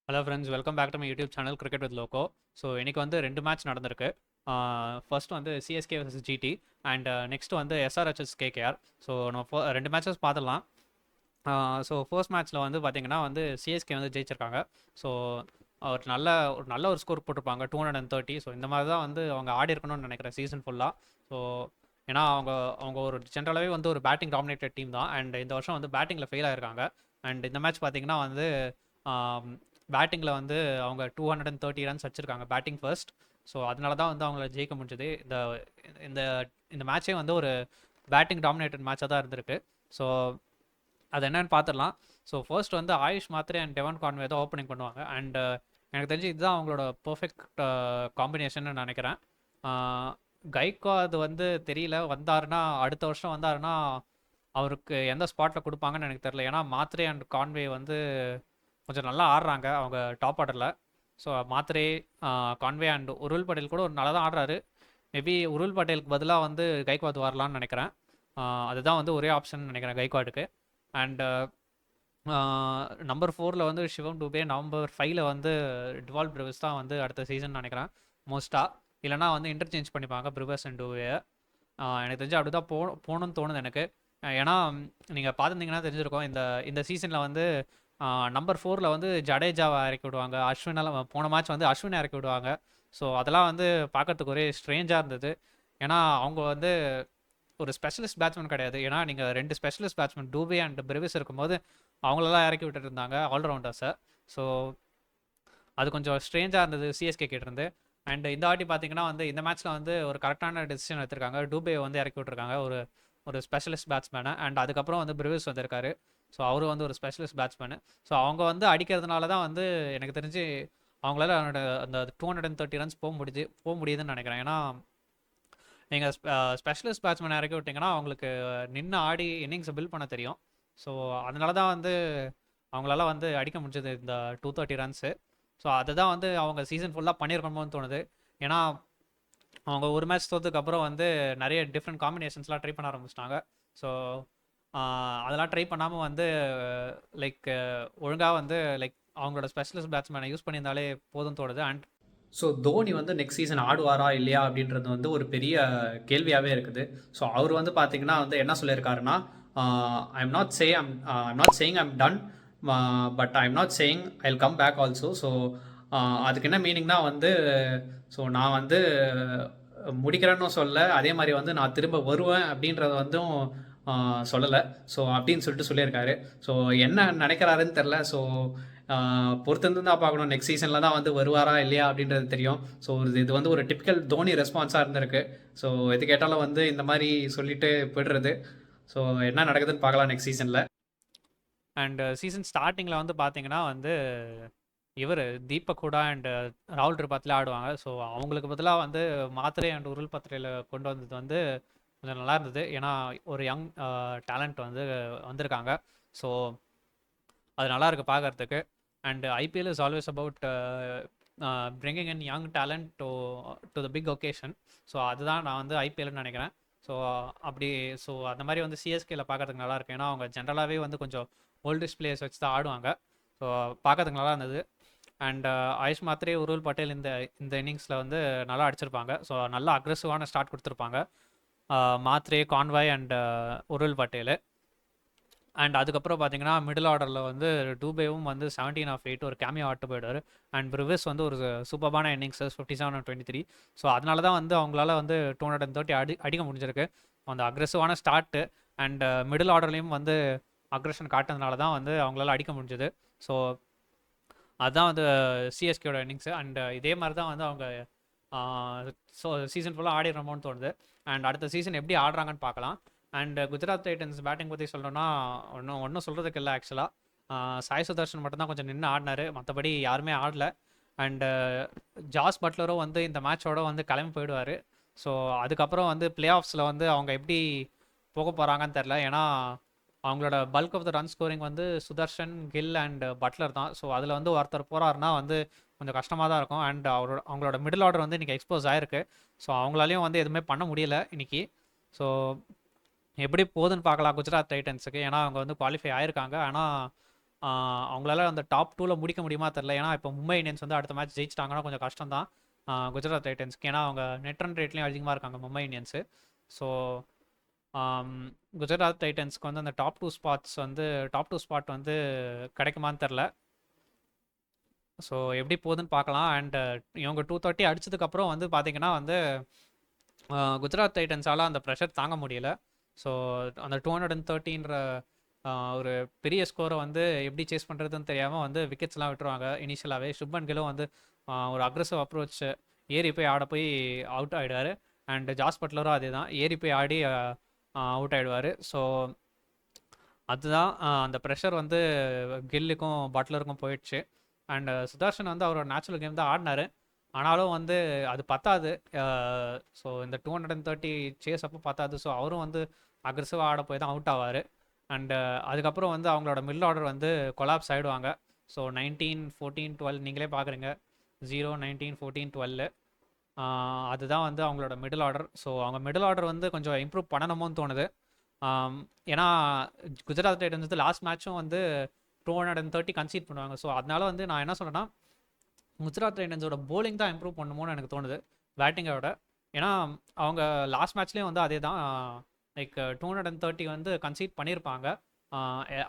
Hello friends, welcome back to my YouTube channel cricket with லோகோ. So இன்றைக்கி வந்து 2 match நடந்திருக்கு. ஃபர்ஸ்ட் வந்து CSK vs GT and next வந்து எஸ்ஆர்ஹெச்எஸ் கேகேஆர். ஸோ நம்ம 2 மேட்சஸ் பார்த்துடலாம். ஸோ ஃபர்ஸ்ட் மேட்ச்சில் வந்து பார்த்தீங்கன்னா வந்து சிஎஸ்கே வந்து ஜெயிச்சிருக்காங்க. ஸோ ஒரு நல்ல ஒரு ஸ்கோர் போட்டிருப்பாங்க 230. ஸோ இந்த மாதிரி தான் வந்து அவங்க ஆடி இருக்கணும்னு நினைக்கிறேன் சீசன் ஃபுல்லாக. ஸோ ஏன்னா அவங்க அவங்க ஒரு ஜென்ரலாகவே வந்து ஒரு பேட்டிங் டாமினேட்டட் டீம் தான். அண்ட் இந்த வருஷம் வந்து பேட்டிங்கில் ஃபெயில் ஆயிருக்காங்க. அண்ட் இந்த மேட்ச் பார்த்தீங்கன்னா வந்து பேட்டிங்கில் வந்து அவங்க 230 ரன்ஸ் வச்சுருக்காங்க பேட்டிங் ஃபர்ஸ்ட். ஸோ அதனால தான் வந்து அவங்கள ஜெயிக்க முடிஞ்சது. இந்த இந்த மேட்சே வந்து ஒரு பேட்டிங் டாமினேட்டட் மேட்சாக தான் இருந்திருக்கு. ஸோ அது என்னன்னு பார்த்துடலாம். ஸோ ஃபர்ஸ்ட் வந்து ஆயுஷ் மாத்ரே அண்ட் டெவன் கான்வே தான் ஓப்பனிங் பண்ணுவாங்க. அண்ட் எனக்கு தெரிஞ்சு இதுதான் அவங்களோட பர்ஃபெக்ட் காம்பினேஷன் நினைக்கிறேன். கைக்வாட் வந்து தெரியல, வந்தாருன்னா அடுத்த வருஷம் வந்தாருன்னா அவருக்கு எந்த ஸ்பாட்டில் கொடுப்பாங்கன்னு எனக்கு தெரியல. ஏன்னா மாத்ரே அண்ட் கான்வே வந்து கொஞ்சம் நல்லா ஆடுறாங்க அவங்க டாப் ஆர்டரில். So Mhatre, Conway and Urvil Patel கூட ஒரு நல்லா தான் ஆடுறாரு. மேபி உருள் பட்டேலுக்கு பதிலாக வந்து கைக்வாட் வரலான்னு நினைக்கிறேன். அதுதான் வந்து ஒரே ஆப்ஷன் நினைக்கிறேன் கைக்வாடுக்கு. அண்ட் நம்பர் 4 வந்து சிவம் டுபே, நம்பர் 5 வந்து டிவால் பிரிவஸ் தான் வந்து அடுத்த சீசன் நினைக்கிறேன் மோஸ்ட்டாக. இல்லைனா வந்து இன்டர்சேஞ்ச் பண்ணிப்பாங்க பிரிவஸ் அண்ட் டுபே. எனக்கு தெரிஞ்சு அப்படி தான் போகணும்னு தோணுது எனக்கு. ஏன்னா நீங்கள் பார்த்துருந்தீங்கன்னா தெரிஞ்சிருக்கோம், இந்த இந்த சீசனில் வந்து நம்பர் 4 வந்து ஜடேஜாவை இறக்கி விடுவாங்க, அஸ்வினெல்லாம் போன மேட்ச் வந்து அஸ்வினை இறக்கி விடுவாங்க. ஸோ அதெல்லாம் வந்து பார்க்கறதுக்கு ஒரே ஸ்ட்ரேஞ்சாக இருந்தது. ஏன்னா அவங்க வந்து ஒரு ஸ்பெஷலிஸ்ட் பேட்ஸ்மேன் கிடையாது. ஏன்னா நீங்கள் 2 specialist batsman Dube and Brevis இருக்கும்போது அவங்களெல்லாம் இறக்கி விட்டுட்டு இருந்தாங்க ஆல்ரவுண்டர்ஸை. ஸோ அது கொஞ்சம் ஸ்ட்ரேஞ்சாக இருந்தது சிஎஸ்கே கிட்டேருந்து. அண்ட் இந்த வாட்டி பார்த்தீங்கன்னா வந்து இந்த மேட்ச்சில் வந்து ஒரு கரெக்டான டெசிஷன் எடுத்திருக்காங்க. டூபே வந்து இறக்கி விட்டுருக்காங்க, ஒரு ஒரு ஸ்பெஷலிஸ்ட் பேட்ஸ்மேனை. அண்ட் அதுக்கப்புறம் வந்து பிரிவிஸ் வந்திருக்காரு. ஸோ அவரு வந்து ஒரு ஸ்பெஷலிஸ்ட் பேட்ஸ்மேனு. ஸோ அவங்க வந்து அடிக்கிறதுனால தான் வந்து எனக்கு தெரிஞ்சு அவங்களால அந்த 230 ரன்ஸ் போக முடியுதுன்னு நினைக்கிறேன். ஏன்னா நீங்கள் ஸ்பெஷலிஸ்ட் பேட்ஸ்மேன் இறக்கி விட்டிங்கன்னா அவங்களுக்கு நின்று ஆடி இன்னிங்ஸை பில்ட் பண்ண தெரியும். ஸோ அதனால தான் வந்து அவங்களால வந்து அடிக்க முடிஞ்சது இந்த 230 ரன்ஸு. ஸோ அதுதான் வந்து அவங்க சீசன் ஃபுல்லாக பண்ணியிருக்கணுமோன்னு தோணுது. ஏன்னா அவங்க ஒரு மேட்ச் தோற்றதுக்கப்புறம் வந்து நிறைய டிஃப்ரெண்ட் காம்பினேஷன்ஸ்லாம் ட்ரை பண்ண ஆரம்பிச்சிட்டாங்க. ஸோ அதெல்லாம் ட்ரை பண்ணாமல் வந்து லைக் ஒழுங்காக வந்து லைக் அவங்களோட ஸ்பெஷலிஸ்ட் பேட்ஸ்மேனை யூஸ் பண்ணியிருந்தாலே போதும் தோணுது. அண்ட் ஸோ தோனி வந்து நெக்ஸ்ட் சீசன் ஆடுவாரா இல்லையா அப்படின்றது வந்து ஒரு பெரிய கேள்வியாகவே இருக்குது. ஸோ அவர் வந்து பார்த்தீங்கன்னா வந்து என்ன சொல்லியிருக்காருன்னா, I'm not saying I'm done, but I'm not saying I will come back also. So அதுக்கு என்ன மீனிங்னா வந்து, ஸோ நான் வந்து முடிக்கிறேன்னு சொல்ல, அதே மாதிரி வந்து நான் திரும்ப வருவேன் அப்படின்றத வந்து சொல்லலை. ஸோ அப்படின்னு சொல்லியிருக்காரு. ஸோ என்ன நினைக்கிறாருன்னு தெரில. ஸோ பொறுத்திருந்து தான் பார்க்கணும், நெக்ஸ்ட் சீசனில் தான் வந்து வருவாரா இல்லையா அப்படின்றது தெரியும். ஸோ இது வந்து ஒரு டிப்பிக்கல் தோனி ரெஸ்பான்ஸாக இருந்திருக்கு. ஸோ எது கேட்டாலும் வந்து இந்த மாதிரி சொல்லிட்டு போய்டுறது. ஸோ என்ன நடக்குதுன்னு பார்க்கலாம் நெக்ஸ்ட் சீசனில். அண்ட் சீசன் ஸ்டார்டிங்கில் வந்து பார்த்தீங்கன்னா வந்து இவர் தீபக் ஹூடா அண்ட் ராகுல் திரிபாத்தில் ஆடுவாங்க. ஸோ அவங்களுக்கு பதிலாக வந்து மாத்ரே அண்ட் உருள் பத்ரேல கொண்டு வந்தது வந்து கொஞ்சம் நல்லா இருந்தது. ஏன்னா ஒரு யங் டேலண்ட் வந்து வந்திருக்காங்க. ஸோ அது நல்லா இருக்குது பார்க்குறதுக்கு. And IPL is always about bringing in young talent to the big occasion. So அதுதான் நான் வந்து ஐபிஎல்னு நினைக்கிறேன். ஸோ அப்படி ஸோ அந்த மாதிரி வந்து சிஎஸ்கேல பார்க்கறதுக்கு நல்லா இருக்கு. ஏன்னா அவங்க ஜென்ரலாகவே வந்து கொஞ்சம் ஓல்டஸ்ட் பிளேயர்ஸ் வச்சு தான் ஆடுவாங்க. ஸோ பார்க்கறதுக்கு நல்லா இருந்தது. அண்ட் ஆயுஷ் மாத்ரே, உருள் பட்டேல் இந்த இந்த இன்னிங்ஸில் வந்து நல்லா அடிச்சிருப்பாங்க. ஸோ நல்லா அக்ரெசிவான ஸ்டார்ட் கொடுத்துருப்பாங்க Mhatre, Conway and Urvil Patel. And அதுக்கப்புறம் பார்த்தீங்கன்னா மிடில் ஆர்டரில் வந்து டூபேவும் வந்து 17 ஆஃப் 8 ஒரு கேமியோ ஆட்டு போயிடுவார். அண்ட் பிரிவிஸ் வந்து ஒரு சூப்பரான இன்னிங்ஸஸ் 57 and 23. ஸோ அதனால தான் வந்து அவங்களால வந்து 230 அடிக்க முடிஞ்சிருக்கு. அந்த அக்ரெசிவான ஸ்டார்ட்டு அண்ட் மிடில் ஆர்டர்லேயும் வந்து அக்ரெஷன் காட்டுறதுனால தான் வந்து அவங்களால அடிக்க முடிஞ்சது. ஸோ அதுதான் வந்து சிஎஸ்கேயோட இன்னிங்ஸு. அண்ட் இதே மாதிரி தான் வந்து அவங்க ஸோ சீசன் ஃபுல்லாக ஆடிடுறோமோன்னு தோணுது. அண்ட் அடுத்த சீசன் எப்படி ஆடுறாங்கன்னு பார்க்கலாம். அண்ட் குஜராத் டைட்டன்ஸ் பேட்டிங் பற்றி சொல்லணும்னா ஒன்றும் சொல்கிறதுக்கு இல்லை. ஆக்சுவலாக சாய் சுதர்ஷன் மட்டும்தான் கொஞ்சம் நின்று ஆடினார், மற்றபடி யாருமே ஆடலை. அண்டு ஜாஸ் பட்லரும் வந்து இந்த மேட்சோட வந்து கிளம்பி போயிடுவார். ஸோ அதுக்கப்புறம் வந்து பிளே ஆஃப்ஸில் வந்து அவங்க எப்படி போக போகிறாங்கன்னு தெரில. ஏன்னா அவங்களோட bulk of the run scoring வந்து சுதர்ஷன், கில் அண்ட் பட்லர் தான். ஸோ அதில் வந்து ஒருத்தர் போகிறாருன்னா வந்து கொஞ்சம் கஷ்டமாக தான் இருக்கும். அண்ட் அவங்களோட மிடில் ஆர்டர் வந்து இன்றைக்கி எக்ஸ்போஸ் ஆகிருக்கு. ஸோ அவங்களாலையும் வந்து எதுவுமே பண்ண முடியல இன்றைக்கி. ஸோ எப்படி போகுதுன்னு பார்க்கலாம் குஜராத் டைட்டன்ஸுக்கு. ஏன்னா அவங்க வந்து குவாலிஃபை ஆகிருக்காங்க. ஆனால் அவங்களால அந்த டாப் 2ல முடிக்க முடியுமா தெரில. ஏன்னா இப்போ மும்பை இந்தியன்ஸ் வந்து அடுத்த மேட்ச் ஜெயிச்சிட்டாங்கன்னா கொஞ்சம் கஷ்டம் தான் குஜராத் டைட்டன்ஸ்க்கு. ஏன்னா அவங்க நெட் ரன் ரேட்லேயும் அதிகமாக இருக்காங்க மும்பை இந்தியன்ஸு. ஸோ குஜராத் டைட்டன்ஸ்க்கு வந்து அந்த டாப் டூ ஸ்பாட் வந்து கிடைக்குமான்னு தெரில. ஸோ எப்படி போகுதுன்னு பார்க்கலாம். அண்ட் இவங்க 230 அடிச்சதுக்கப்புறம் வந்து பார்த்தீங்கன்னா வந்து குஜராத் டைட்டன்ஸால் அந்த ப்ரெஷர் தாங்க முடியல. ஸோ அந்த 230ன்ற ஒரு பெரிய ஸ்கோரை வந்து எப்படி சேஸ் பண்ணுறதுன்னு தெரியாமல் வந்து விக்கெட்ஸ்லாம் விட்டுருவாங்க இனிஷியலாகவே. சுப்மன் கிலும் வந்து ஒரு அக்ரெசிவ் அப்ரோச் ஏறி போய் ஆட போய் அவுட் ஆகிடுவார். அண்ட் ஜாஸ் பட்லரும் அதே தான், ஏறி போய் ஆடி அவுட் ஆகிடுவார். ஸோ அதுதான் அந்த ப்ரெஷர் வந்து கில்லுக்கும் பட்லருக்கும் போயிடுச்சு. அண்ட் சுதர்ஷன் வந்து அவரோட நேச்சுரல் கேம் தான் ஆடினார். ஆனாலும் வந்து அது பத்தாது. ஸோ இந்த 230 சேஸ் அப்போ பத்தாது. ஸோ அவரும் வந்து அக்ரெசிவாக ஆட போய் தான் அவுட் ஆவார். அண்டு அதுக்கப்புறம் வந்து அவங்களோட மிடில் ஆர்டர் வந்து கொலாப்ஸ் ஆகிடுவாங்க. ஸோ 19, 14, 12 நீங்களே பார்க்குறீங்க. 0, 19, 14, 12 அதுதான் வந்து அவங்களோட மிடில் ஆர்டர். ஸோ அவங்க மிடில் ஆர்டர் வந்து கொஞ்சம் இம்ப்ரூவ் பண்ணணுமோன்னு தோணுது. ஏன்னா குஜராத் டைட்டன்ஸ் வந்து லாஸ்ட் மேட்சும் வந்து 230 கன்சீட் பண்ணுவாங்க. ஸோ அதனால வந்து நான் என்ன சொல்கிறேன்னா, குஜராத் டைட்டன்ஸோட போலிங் தான் இம்ப்ரூவ் பண்ணணுமோன்னு எனக்கு தோணுது பேட்டிங்கை விட. ஏன்னா அவங்க லாஸ்ட் மேட்ச்லேயும் வந்து அதே தான், லைக் 230 வந்து கன்சீட் பண்ணியிருப்பாங்க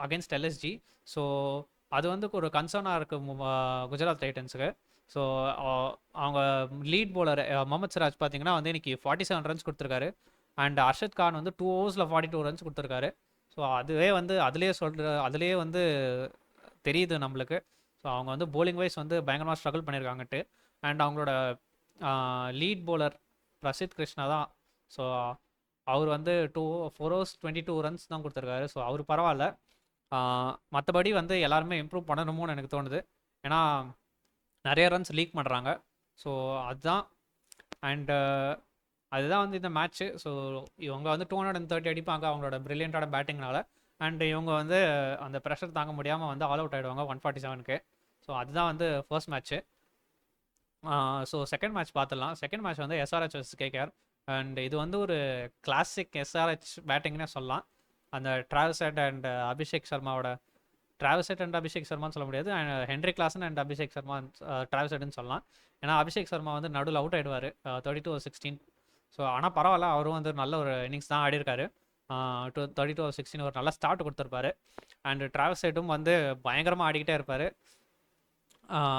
அகேன்ஸ்ட் எல்எஸ்ஜி. ஸோ அது வந்து ஒரு கன்சர்னாக இருக்குது குஜராத் டைட்டன்ஸுக்கு. ஸோ அவங்க லீட் போலர் முகமது சிராஜ் பார்த்தீங்கன்னா வந்து இன்னைக்கு 47 ரன்ஸ் கொடுத்துருக்காரு. அண்ட் அர்ஷத் கான் வந்து 2 overs 42 ரன்ஸ் கொடுத்துருக்காரு. ஸோ அதுவே வந்து அதுலேயே வந்து தெரியுது நம்மளுக்கு. ஸோ அவங்க வந்து போலிங் வைஸ் வந்து பயங்கரமாக ஸ்ட்ரகிள் பண்ணியிருக்காங்கட்டு. அண்ட் அவங்களோட லீட் போலர் பிரசித் கிருஷ்ணா தான். ஸோ அவர் வந்து 4 overs 22 ரன்ஸ் தான் கொடுத்துருக்காரு. ஸோ அவர் பரவாயில்ல. மற்றபடி வந்து எல்லாருமே இம்ப்ரூவ் பண்ணணுமோன்னு எனக்கு தோணுது. ஏன்னா நிறைய ரன்ஸ் லீக் பண்ணுறாங்க. ஸோ அதுதான். அண்டு அதுதான் வந்து இந்த மேட்ச்சு. ஸோ இவங்க வந்து 230 அடிப்பாங்க அவங்களோட ப்ரில்லியண்ட்டான பேட்டிங்னால. அண்ட் இவங்க வந்து அந்த ப்ரெஷர் தாங்க முடியாமல் வந்து ஆல் அவுட் ஆகிடுவாங்க 147க்கு. ஸோ அதுதான் வந்து first match. So second match பார்த்துடலாம். செகண்ட் மேட்ச் வந்து எஸ்ஆர்ஹெச் vs கேகேஆர். அண்ட் இது வந்து ஒரு கிளாசிக் எஸ்ஆர்ஹெச் பேட்டிங்னே சொல்லலாம். அந்த டிராவிஸ் ஹெட் அண்ட் அபிஷேக் சர்மாவோட, டிராவிஸ் ஹெட் அண்ட் அபிஷேக் சர்மான்னு சொல்ல முடியாது, Henry Klaasen and Abhishek Sharma Travis ஹெட்னு சொல்லலாம். ஏன்னா அபிஷேக் சர்மா வந்து நடுவில் அவுட் ஆகிடுவார் 32/16. ஸோ ஆனால் பரவாயில்ல, அவரும் வந்து நல்ல ஒரு இன்னிங்ஸ் தான் ஆடிருக்காரு. 32/16 ஒரு நல்ல ஸ்டார்ட் கொடுத்துருப்பாரு. அண்ட் டிராவிஸ் ஹெட்டும் வந்து பயங்கரமாக ஆடிக்கிட்டே இருப்பார்.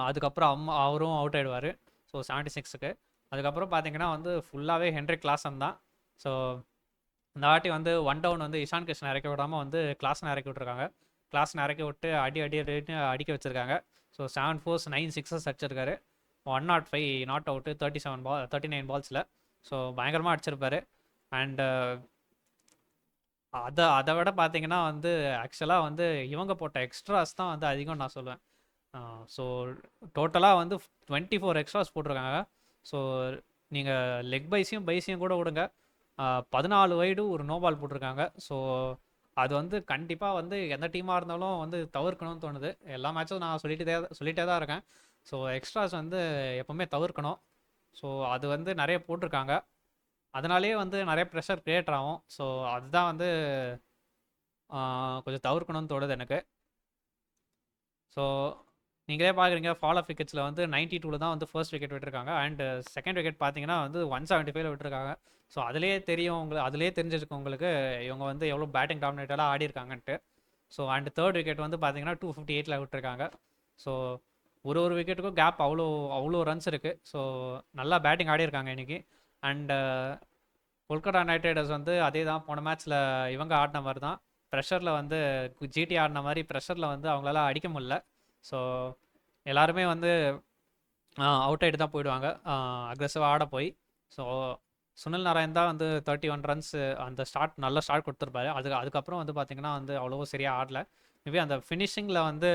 அதுக்கப்புறம் அவரும் அவுட் ஆகிடுவார். ஸோ 76க்கு. அதுக்கப்புறம் பார்த்தீங்கன்னா வந்து ஃபுல்லாகவே ஹென்ரி கிளாசன் தான். ஸோ இந்த வாட்டி வந்து 1 down வந்து இஷான் கிருஷ்ணன் இறக்கி விடாமல் வந்து கிளாஸனை இறக்கி விட்ருக்காங்க. கிளாஸனை இறக்கி விட்டு அடிக்க வச்சுருக்காங்க. ஸோ 7 4s 9 6s அடிச்சிருக்காரு. 105 நாட் அவுட்டு 39 பால்ஸில். ஸோ பயங்கரமாக அடிச்சிருப்பாரு. அண்டு அதை விட பார்த்தீங்கன்னா வந்து ஆக்சுவலாக வந்து இவங்க போட்ட எக்ஸ்ட்ராஸ் தான் வந்து அதிகம் நான் சொல்லுவேன். ஸோ டோட்டலாக வந்து 24 எக்ஸ்ட்ராஸ் போட்டிருக்காங்க. ஸோ நீங்கள் லெக் பைஸையும் கூட விடுங்க, 14 வைடு ஒரு நோ பால் போட்டிருக்காங்க. ஸோ அது வந்து கண்டிப்பாக வந்து எந்த டீமாக இருந்தாலும் வந்து தவிர்க்கணும்னு தோணுது. எல்லா மேட்சும் நான் சொல்லிட்டே தான் இருக்கேன். ஸோ எக்ஸ்ட்ராஸ் வந்து எப்போவுமே தவிர்க்கணும். ஸோ அது வந்து நிறைய போட்டிருக்காங்க. அதனாலேயே வந்து நிறைய ப்ரெஷர் க்ரியேட் ஆகும். ஸோ அதுதான் வந்து கொஞ்சம் தவிர்க்கணும்னு தோணுது எனக்கு. ஸோ நீங்களே பார்க்குறீங்க, ஃபால் ஆஃப் விக்கெட்ஸில் வந்து 92 தான் வந்து ஃபர்ஸ்ட் விக்கெட் விட்டுருக்காங்க. அண்ட் செகண்ட் விக்கெட் பார்த்தீங்கன்னா வந்து 175 விட்டுருக்காங்க. ஸோ அதிலே தெரிஞ்சிருக்கு உங்களுக்கு இவங்க வந்து எவ்வளோ batting டாமினேட்டடாக Aadi இருக்காங்கன்ட்டு. So and third wicket வந்து பார்த்தீங்கன்னா 258 விட்டுருக்காங்க. ஸோ ஒரு விக்கெட்டுக்கும் கேப் அவ்வளோ ரன்ஸ் இருக்குது. ஸோ நல்லா பேட்டிங் ஆடி இருக்காங்க இன்றைக்கி. அண்டு கொல்கத்தா நைட் ரைடர்ஸ் வந்து அதே தான், போன மேட்ச்சில் இவங்க ஆடின மாதிரி தான், ப்ரெஷரில் வந்து ஜிடி ஆடின மாதிரி ப்ரெஷரில் வந்து அவங்களால அடிக்க முடியல. ஸோ எல்லாருமே வந்து அவுட் ஆகிட்டு தான் போயிடுவாங்க அக்ரெசிவாக ஆட போய். ஸோ சுனில் நாராயண் தான் வந்து 31 ரன்ஸ் அந்த நல்ல ஸ்டார்ட் கொடுத்துருப்பாரு. அதுக்கப்புறம் வந்து பார்த்திங்கன்னா வந்து அவ்வளோ சரியாக ஆடல. மேபி அந்த ஃபினிஷிங்கில் வந்து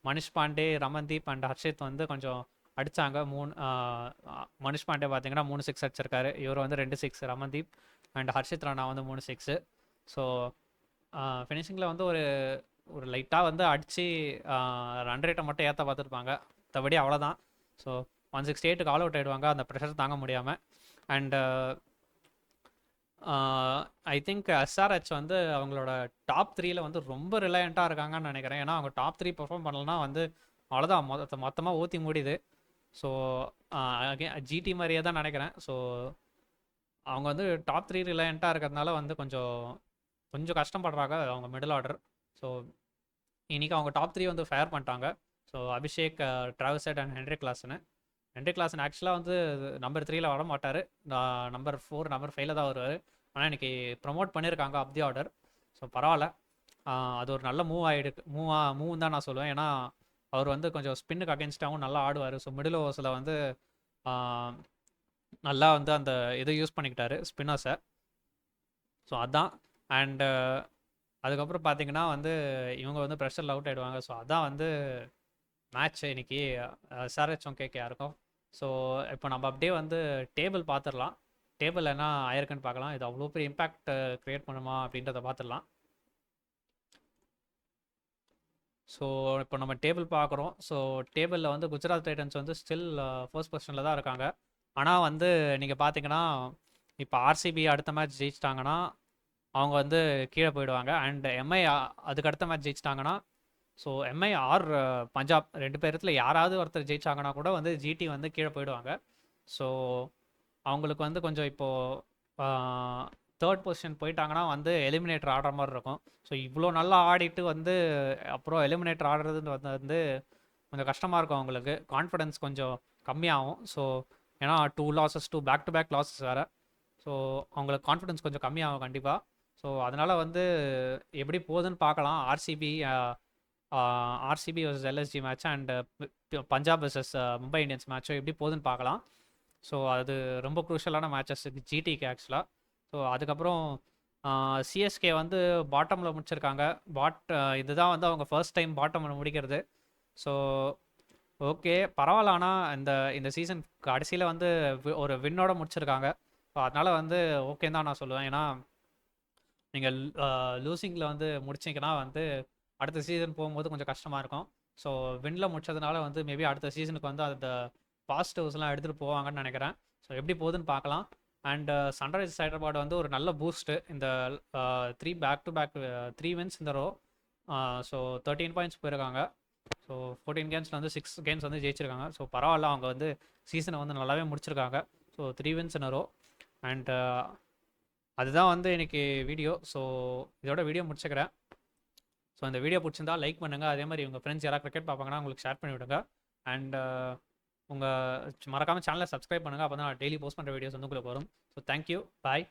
மனிஷ் பாண்டே, ரமன்தீப் அண்ட் ஹர்ஷித் வந்து கொஞ்சம் அடித்தாங்க. மனிஷ் பாண்டே பார்த்தீங்கன்னா 3 6 அடிச்சிருக்காரு. இவர் வந்து 2 6, ரமன்தீப் அண்ட் ஹர்ஷித் ராணா வந்து 3 6. ஸோ ஃபினிஷிங்கில் வந்து ஒரு லைட்டாக வந்து அடித்து ரன் ரேட்டை மட்டும் ஏற்ற பார்த்துருப்பாங்க. மற்றபடி அவ்வளோதான். ஸோ 168க்கு ஆல் அவுட் ஆகிடுவாங்க அந்த ப்ரெஷர் தாங்க முடியாமல். அண்டு ஐ திங்க் எஸ்ஆர்ஹெச் வந்து அவங்களோட டாப் த்ரீல வந்து ரொம்ப ரிலையண்ட்டாக இருக்காங்கன்னு நினைக்கிறேன். ஏன்னா அவங்க டாப் த்ரீ பெர்ஃபார்ம் பண்ணலன்னா வந்து அவ்வளோதான், மொத்தமாக ஊற்றி மூடிது. ஸோ ஜிடி மாதிரியே தான் நினைக்கிறேன். ஸோ அவங்க வந்து டாப் த்ரீ ரிலையண்ட்டாக இருக்கிறதுனால வந்து கொஞ்சம் கொஞ்சம் கஷ்டப்படுறாங்க அவங்க மிடில் ஆர்டர். ஸோ இன்னைக்கு அவங்க டாப் த்ரீ வந்து ஃபயர் பண்ணிட்டாங்க. So Abhishek, Travis Head and Henrik Klaasen. Henrik Klaasen ஆக்சுவலாக வந்து நம்பர் 3ல வர மாட்டார், நம்பர் 4 நம்பர் 5ல தான் வருவார். ஆனால் இன்னைக்கு ப்ரமோட் பண்ணியிருக்காங்க அப் தி ஆர்டர். ஸோ பரவாயில்ல, அது ஒரு நல்ல மூவ் தான் நான் சொல்லுவேன். ஏன்னா அவர் வந்து கொஞ்சம் ஸ்பின்னுக்கு அகேன்ஸ்டாகவும் நல்லா ஆடுவார். ஸோ மிடில் ஓவர்ஸில் வந்து ஆஹ், நல்லா வந்து அந்த இதை யூஸ் பண்ணிக்கிட்டாரு ஸ்பின்னர்ஸை. ஸோ அதான். அண்டு அதுக்கப்புறம் பார்த்தீங்கன்னா வந்து இவங்க வந்து ப்ரெஷரில் அவுட் ஆகிடுவாங்க. ஸோ அதான் வந்து மேட்ச் இன்னைக்கு எஸ்ஆர்ஹெச்சும் கேகேஆருக்கும். ஸோ இப்போ நம்ம அப்படியே வந்து டேபிள் பார்த்துடலாம். டேபிள் என்ன ஆயிருக்குன்னு பார்க்கலாம். இது அவ்வளோ பெரிய இம்பேக்ட் க்ரியேட் பண்ணுமா அப்படின்றத பார்த்துடலாம். ஸோ இப்போ நம்ம டேபிள் பார்க்குறோம். ஸோ டேபிளில் வந்து குஜராத் டைட்டன்ஸ் வந்து ஸ்டில் ஃபர்ஸ்ட் பொசிஷனில் தான் இருக்காங்க. ஆனால் வந்து நீங்கள் பார்த்தீங்கன்னா இப்போ ஆர்சிபி அடுத்த மேட்ச் ஜெயிச்சிட்டாங்கன்னா அவங்க வந்து கீழே போயிடுவாங்க. அண்ட் எம்ஐ அதுக்கு அடுத்த மேட்ச் ஜெயிச்சிட்டாங்கன்னா, ஸோ எம்ஐ ஆர் பஞ்சாப் 2 பேரத்தில் யாராவது ஒருத்தர் ஜெயிச்சாங்கன்னா கூட வந்து ஜிடி வந்து கீழே போயிடுவாங்க. ஸோ அவங்களுக்கு வந்து கொஞ்சம் இப்போது தேர்ட் பொசிஷன் போயிட்டாங்கன்னா வந்து எலிமினேட்டர் ஆடுற மாதிரி இருக்கும். ஸோ இவ்வளோ நல்லா ஆடிட்டு வந்து அப்புறம் எலிமினேட்டர் ஆடுறதுன்னு வந்து கொஞ்சம் கஷ்டமாக இருக்கும் அவங்களுக்கு. கான்ஃபிடன்ஸ் கொஞ்சம் கம்மியாகும். ஸோ ஏன்னா 2 losses, 2 back to back losses வேறு. ஸோ அவங்களுக்கு கான்ஃபிடன்ஸ் கொஞ்சம் கம்மியாகும் கண்டிப்பாக. ஸோ அதனால் வந்து எப்படி போகுதுன்னு பார்க்கலாம். RCB versus LSG match and Punjab versus Mumbai Indians மேட்சும் எப்படி போகுதுன்னு பார்க்கலாம். ஸோ அது ரொம்ப குரூஷியலான மேட்சஸ் ஜிடிக்கு ஆக்சுவலாக. ஸோ அதுக்கப்புறம் சிஎஸ்கே வந்து பாட்டமில் முடிச்சிருக்காங்க. இதுதான் வந்து அவங்க ஃபர்ஸ்ட் டைம் பாட்டமில் முடிக்கிறது. ஸோ ஓகே, பரவாயில்ல. ஆனால் இந்த இந்த சீசன் கடைசியில் வந்து ஒரு வின்னோட முடிச்சிருக்காங்க. ஸோ அதனால் வந்து ஓகே தான் நான் சொல்லுவேன். ஏன்னா நீங்கள் லூசிங்கில் வந்து முடிச்சிங்கன்னா வந்து அடுத்த சீசன் போகும்போது கொஞ்சம் கஷ்டமாக இருக்கும். ஸோ வின்னில் முடிச்சதுனால வந்து மேபி அடுத்த சீசனுக்கு வந்து அந்த பாசிட்டிவ்ஸ்லாம் எடுத்துகிட்டு போவாங்கன்னு நினைக்கிறேன். ஸோ எப்படி போகுதுன்னு பார்க்கலாம். அண்ட் சன்ரைஸ் ஹைதராபாத் வந்து ஒரு நல்ல பூஸ்ட்டு. இந்த 3 பேக் டு பேக் 3 வின்ஸ் இந்த ரோ. ஸோ 13 பாயிண்ட்ஸ் போயிருக்காங்க. ஸோ 14 கேம்ஸில் வந்து 6 கேம்ஸ் வந்து ஜெயிச்சிருக்காங்க. ஸோ பரவாயில்ல, அவங்க வந்து சீசனை வந்து நல்லாவே முடிச்சிருக்காங்க. So 3 wins in row. And அதுதான் வந்து இன்னைக்கு வீடியோ. ஸோ இதோட வீடியோ முடிச்சுக்கிறேன். ஸோ இந்த வீடியோ பிடிச்சிருந்தா லைக் பண்ணுங்கள். அதே மாதிரி உங்கள் ஃப்ரெண்ட்ஸ் யாராவது கிரிக்கெட் பார்ப்பாங்கன்னா உங்களுக்கு ஷேர் பண்ணி விடுங்க. அண்ட் உங்கள் மறக்காமல் சேனலை சப்ஸ்கிரைப் பண்ணுங்கள். அப்போ தான் டெய்லி போஸ்ட் பண்ணுற வீடியோஸ் வந்து உங்களுக்கு வரும். ஸோ தேங்க்யூ, பாய்.